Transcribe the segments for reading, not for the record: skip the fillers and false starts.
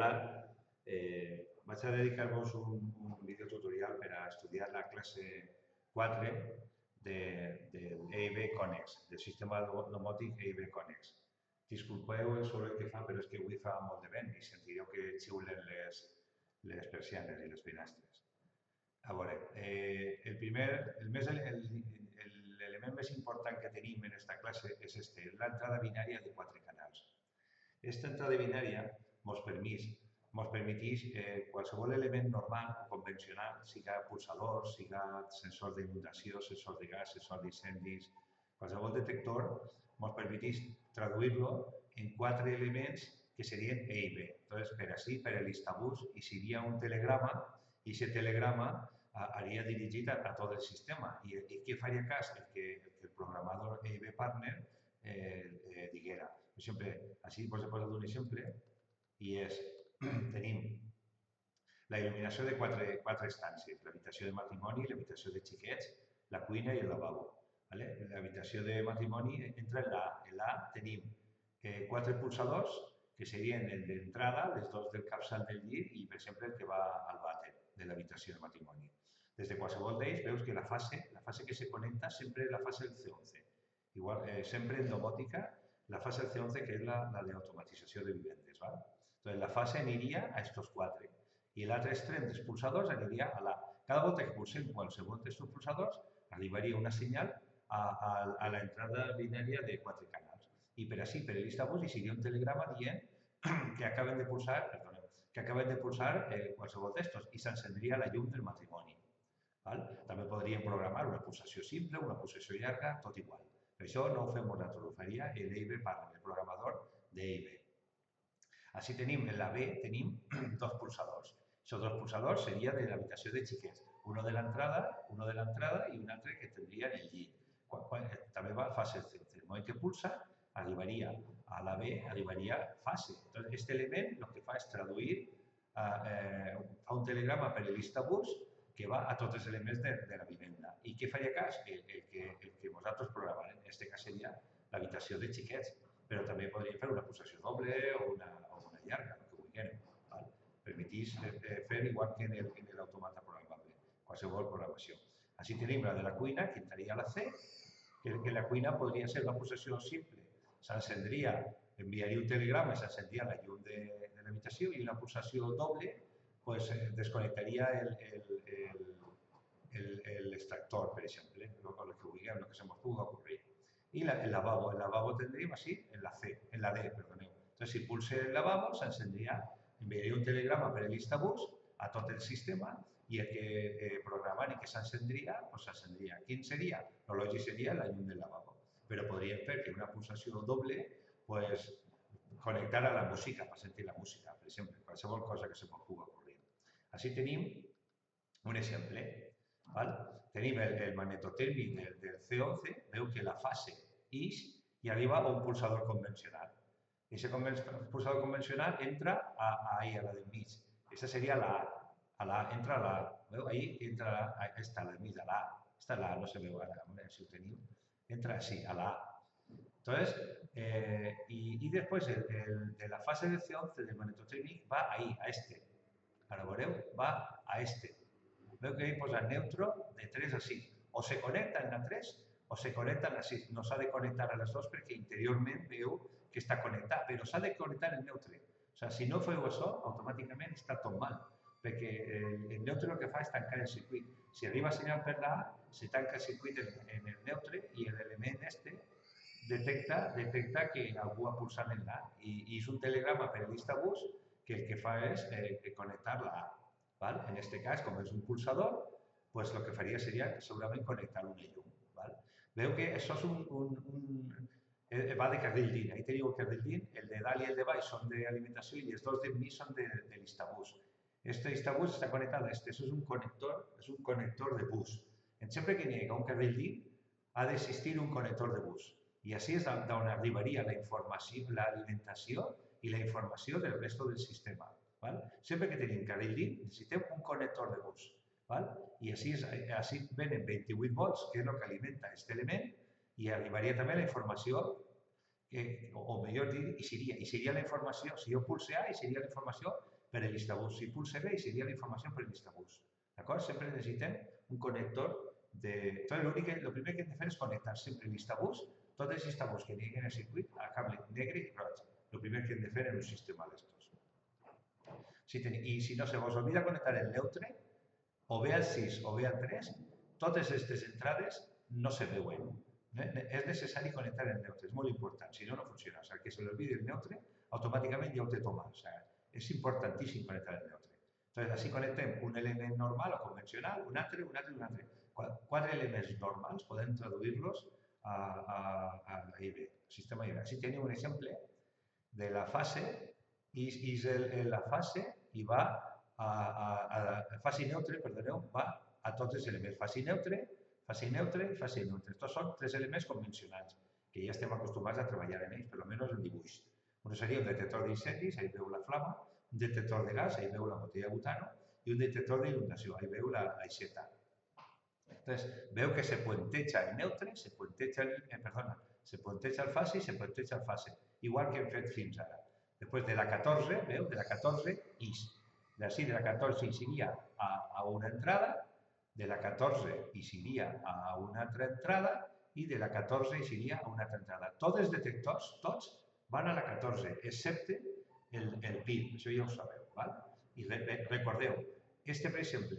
Hola, vaig a dedicar-vos un videotutorial per a estudiar la classe 4 del EIB Connex, del sistema domòtic EIB Connex. Disculpeu el soroll que fa, però és que avui fa molt de vent i sentireu que xiulen les persianes i les pinastres. A veure, l'element més important que tenim en aquesta classe és l'entrada binària de 4 canals. Aquesta entrada binària ens permeteix qualsevol element normal o convencional, siga pulsador, siga sensor d'inundació, sensor de gas, sensor d'incendis, qualsevol detector, ens permeteix traduir-lo en 4 elements que serien E i B. Entonces, per així, per l'Istabus, hi seria un telegrama i aquest telegrama aniria dirigit a tot el sistema. I què faria cas? Que el programador EIB Partner diguera. Per exemple, així us he posat un exemple i tenim la il·luminació de quatre estàncies, l'habitació de matrimoni, l'habitació de xiquets, la cuina i el lavabo. L'habitació de matrimoni entra en l'A. En l'A tenim 4 pulsadors que serien el d'entrada, els 2 del capçal del llit i, per exemple, el que va al vàter de l'habitació de matrimoni. Des de qualsevol d'ells veus que la fase que se connecta sempre és la fase del C11. Igual, sempre en domòtica, la fase del C11 que és la d'automatització de vivendes. Entonces, la fase aniria a estos 4 i l'altre extrem dels pulsadors aniria a l'A. Cada volta que pulsem qualsevol d'aquests pulsadors arribaria una senyal a l'entrada binària de 4 canals. I per així, per l'Istabus, hi seria un telegrama dient que acaben de pulsar qualsevol d'estos i s'encendria la llum del matrimoni. També podríem programar una pulsació simple, una pulsació llarga, tot igual. Per això no ho fem nosaltres, ho faria l'EIB Partner, el programador d'EIB. Així tenim, en la B, tenim 2 pulsadors. Aquests 2 pulsadors serien de l'habitació de xiquets. Un de l'entrada i un altre que tindria en el llit. També va a fase C. En el moment que pulsa, arribaria a la B, arribaria fase. Aquest element el que fa és traduir a un telegrama per l'Istabus que va a tots els elements de la vivenda. I què faria cas? El que nosaltres programarem. En aquest cas seria l'habitació de xiquets, però també podríem fer una pulsació doble o una llarga, el que vulguem. Permetís fer igual que en l'automata programable, qualsevol programació. Així tenim la de la cuina, que entraria a la C, que la cuina podria ser una pulsació simple. S'encendria, enviaria un telegrama i s'encendria la llum de l'habitació i una pulsació doble desconnectaria l'extractor, per exemple, el que vulguem, el que se ens pugui ocorrir. I el lavabo tindríem així en la D, perdoneu. Entonces, si pulse el lavabo, s'encendria, enviaria un telegrama per l'Istabus a tot el sistema i el que programari que s'encendria, s'encendria. Quin seria? El lògic seria la llum del lavabo. Però podríem fer que una pulsació doble connectar a la música, per sentir la música, per exemple, qualsevol cosa que se ens pugui ocorrir. Així tenim un exemple. Tenim el magnetotèrmic del C11, veu que la fase ix i arriba a un pulsador convencional. Aquest pulsador convencional entra ahí, a la del mig. Aquesta seria la A. Entra a la A. Veu? Ahí entra la A. Aquesta, la del mig, la A. Aquesta és la A, no se veu ara, a veure si ho teniu. Entra així, a la A. Entonces, y después de la fase del C11 del magnetotèrmic va ahí, a este. Ara veureu, va a este. Veu que ahí posa neutro de 3 a 6. O se connecta en la 3 o se connecta en la 6. No s'ha de connectar a les 2 perquè interiorment veu que està connectat, però s'ha de connectar en neutre. O sigui, si no feu això, automàticament està tot mal, perquè el neutre el que fa és tancar el circuit. Si arriba senyal per la A, se tanca el circuit en el neutre i l'element este detecta que algú ha pulsat en l'A i és un telegrama per l'Istabus que el que fa és connectar l'A. En aquest cas, com és un pulsador, el que faria seria segurament connectar una llum. Veu que això va de carril DIN. Ahí teniu el carril DIN, el de dalt i el de baix són d'alimentació i els 2 de mig són de l'Istabus. Este Istabus està connectat a este. Això és un connector de bus. Sempre que hi hagi un carril DIN, ha d'existir un connector de bus. I així és d'on arribaria la informació, l'alimentació i la informació del resto del sistema. Sempre que tenim carril DIN, necessitem un connector de bus. I així venen 28 volts, que és el que alimenta aquest element, i arribaria també la informació o millor dir, i seria la informació, si jo pulse A, i seria la informació per el llistabús. Si pulse B, i seria la informació per el llistabús. D'acord? Sempre necessitem un connector de... Entonces, el primer que hem de fer és connectar sempre el llistabús, tots els llistabús que tinguin el circuit, a cable negre i roig. El primer que hem de fer en un sistema d'estos. I si no se vos olvida connectar el neutre, o bé al 6 o bé al 3, totes aquestes entrades no se veuen. És necessari connectar el neutre, és molt important, si no, no funciona. O sigui, que se l'olvidi el neutre, automàticament ja ho té tomat. O sigui, és importantíssim connectar el neutre. Entonces, així connectem un element normal o convencional, un altre, un altre, un altre. 4 elements normals podem traduir-los a IB, sistema IB. Així tenim un exemple de la fase, i la fase i va fase neutre, perdoneu, va a tots els elements. Fase neutre, fase neutre i fase neutre. Estos són 3 elements convencionals, que ja estem acostumats a treballar en ells, per almenys en dibuix. Un seria un detector d'incendis, ahí veu la flama, un detector de gas, ahí veu la botella de butano, i un detector d'inundació, ahí veu l'aixeta. Entonces, veu que se puenteja el neutre, se puenteja el fase i se puenteja el fase, igual que hem fet fins ara. Després de la 14, veu, de la 14, ix. D'ací de la 14 ixiria a una entrada, de la 14 ixiria a una altra entrada i de la 14 ixiria a una altra entrada. Tots els detectors, tots, van a la 14, excepte el PIN, això ja ho sabeu. Val? I recordeu, per exemple,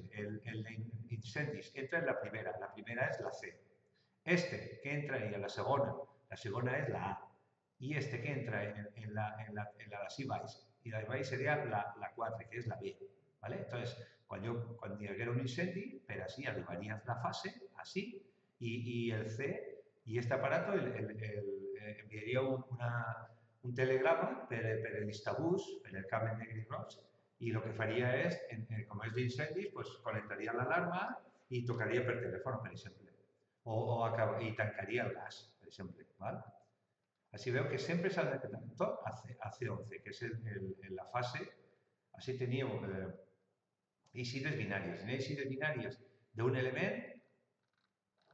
l'incendis entra en la primera és la C. Que entraria a la segona és la A. I que entra en la d'ací baix, i la de baix seria la 4, que és la B. ¿Vale? Entonces, quan hi haguera un incendi, per així arribaria la fase, així, i el C, i aquest aparat enviaria un telegrama per llistabús, per el cable negre i roig, i el que faria és, com és d'incendis, connectaria l'alarma i tocaria per telèfon, per exemple. I tancaria el gas, per exemple. Així veu que sempre s'ha de connectar tot a C11, que és la fase. Així teníeu eixides binàries. En eixides binàries d'un element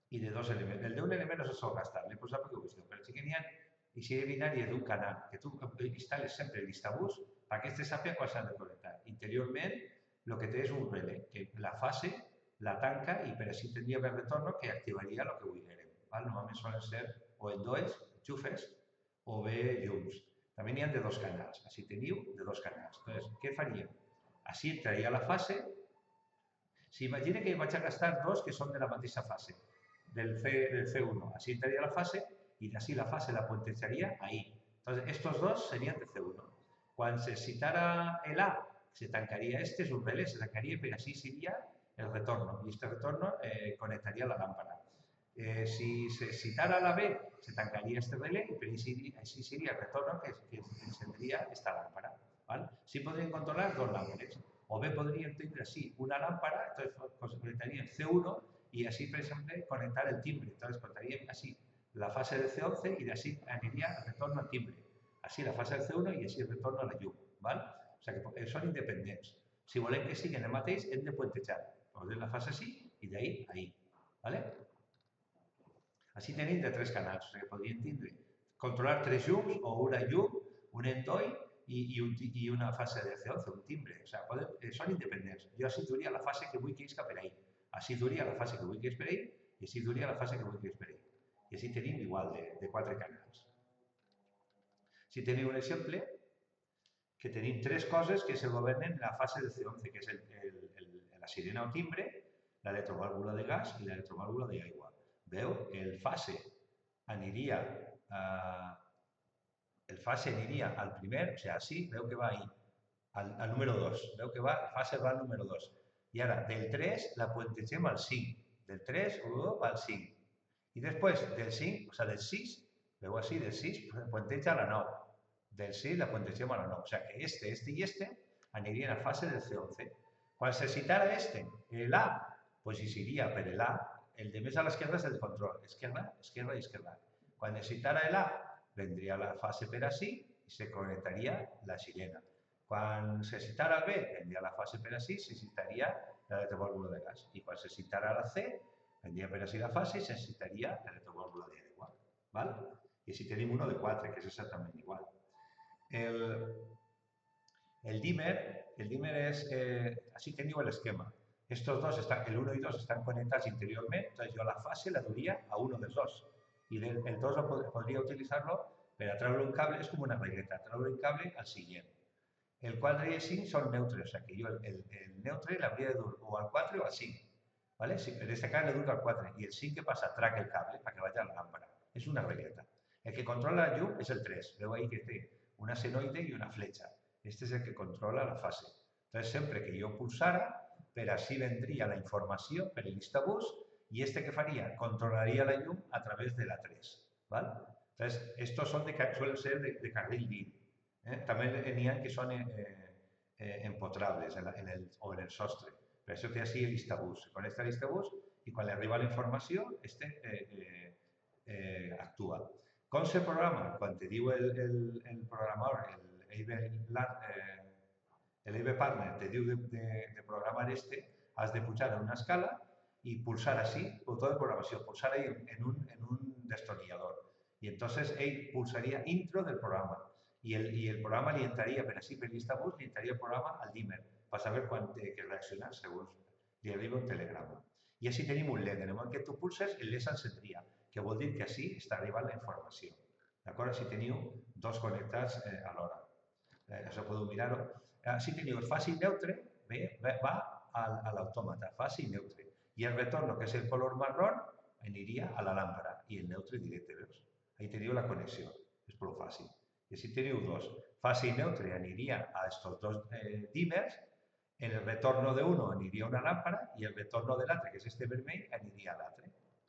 i de dos elements. El d'un element no se sol gastar, l'he posat perquè ho veieu, però sí que n'hi ha eixides binàries d'un canal, que tu instal·les sempre el llistabús perquè este sàpiga quan s'ha de connectar. Interiorment, el que té és un relé, que la fase la tanca i per així tindria el retorn que activaria el que vulguérem. Normalment solen ser o endoes, enxufes, o bé llums. També n'hi ha de 2 canals. Així teniu de 2 canals. Entonces, què faríem? Així entraria la fase. S'imagina que vaig a gastar 2 que són de la mateixa fase, del C1. Així entraria la fase i d'ací la fase la puentejaria ahí. Entonces, estos 2 serien de C1. Quan se citara el A, se tancaria és un relé, se tancaria i així seria el retorno. I este retorno connectaria la lámpara. Si se citara la B, se tancaria este relé i per així seria el retorno que encendria esta lámpara. Sí podríem controlar 2 làmpades. O bé podríem tindre així una lámpara, entonces connectaríem C1 i així, per exemple, connectar el timbre. Entonces contaríem així la fase del C11 i d'ací aniria el retorn al timbre. Així la fase del C1 i així el retorn a la llum. O sigui que són independents. Si volem que siguin el mateix, hem de puentejar. Posem la fase així i d'ahí a ahí. Així tenim de 3 canals, o sigui que podríem tindre controlar 3 llums o una llum, un endoi i una fase de C11, un timbre. O sigui, són independents. Jo així duria la fase que vull que isca per ahí. Així duria la fase que vull que és per ahí i així duria la fase que vull que és per ahí. I així tenim igual de 4 canals. Si teniu un exemple, que tenim 3 coses que se governen en la fase de C11, que és la sirena o timbre, l'electrovàlvula de gas i l'electrovàlvula d'aigua. Veu? El fase aniria al primer, o sigui, així, veu que va ahí, al número 2. Veu que el fase va al número 2. I ara, del 3 la puentegem al 5. Del 3 va al 5. I després, del 5, o sigui, del 6, veu així, del 6, puenteja a la 9. Del 6 la puentegem a la 9. O sigui que este i este anirien a fase del C11. Quan se citara l'A, doncs hi seria per l'A. El de més a l'esquerra és el control. Esquerra, esquerra i esquerra. Quan necessitara l'A, vendria la fase per així i se connectaria la sirena. Quan se citara el B, vendria la fase per així i se citaria l'electrovàlvula de gas. I quan se citara la C, vendria per així la fase i se citaria l'electrovàlvula d'aigua. I així tenim uno de 4, que és exactament igual. El dimmer és, així teniu l'esquema. Estos dos, el 1 y 2 están conectados interiormente, entonces yo la fase la daría a uno de los dos. Y el 2 podría utilizarlo para traure un cable, es como una regleta, traure un cable al siguiente. El 4 y el 5 son neutres, o sea que yo el neutre le habría de dur o al 4 o al 5. ¿Vale? Si, en este caso le dura al 4 y el 5 que pasa traga el cable para que vaya a la lámpara. Es una regleta. El que controla la llum es el 3. Veo ahí que tiene una senoide y una flecha. Este es el que controla la fase. Entonces, siempre que yo pulsara, pero así vendría la información per el instabús y este que faría controlaría la llum a través de la 3. ¿Vale? Entonces, estos son suelen ser de carril DIN. También tenían que son empotrables o en el sostre. Pero eso té así el instabús. Se conecta al instabús y cuando le arriba la información, actúa. Com se programa? Quan te diu el programador, el Partner, te diu de programar has de pujar en una escala y pulsar así, botón de programación, pulsar ahí en un destornillador. Y entonces él pulsaría intro del programa. Y el programa le entraría, per així, per l'instabús, le entraría el programa al dimmer, para saber quan té que reaccionar segons li arriba un telegrama. I així tenim un LED. En el moment que tu pulses, el LED s'encendria, que vol dir que així està arribant la informació. D'acord? Així teniu dos connectats alhora. Això podeu mirar-ho. Així teniu el fase i neutre, va a l'autòmata, fase i neutre. I el retorno, que és el color marrón, aniria a la lámpara i el neutre directe, veus? Ahí teniu la connexió, és prou fàcil. I així teniu dos. Fase i neutre aniria a estos dos dimmers, en el retorno de uno aniria a una lámpara i el retorno de l'altre, que és este vermell, aniria a l'altre.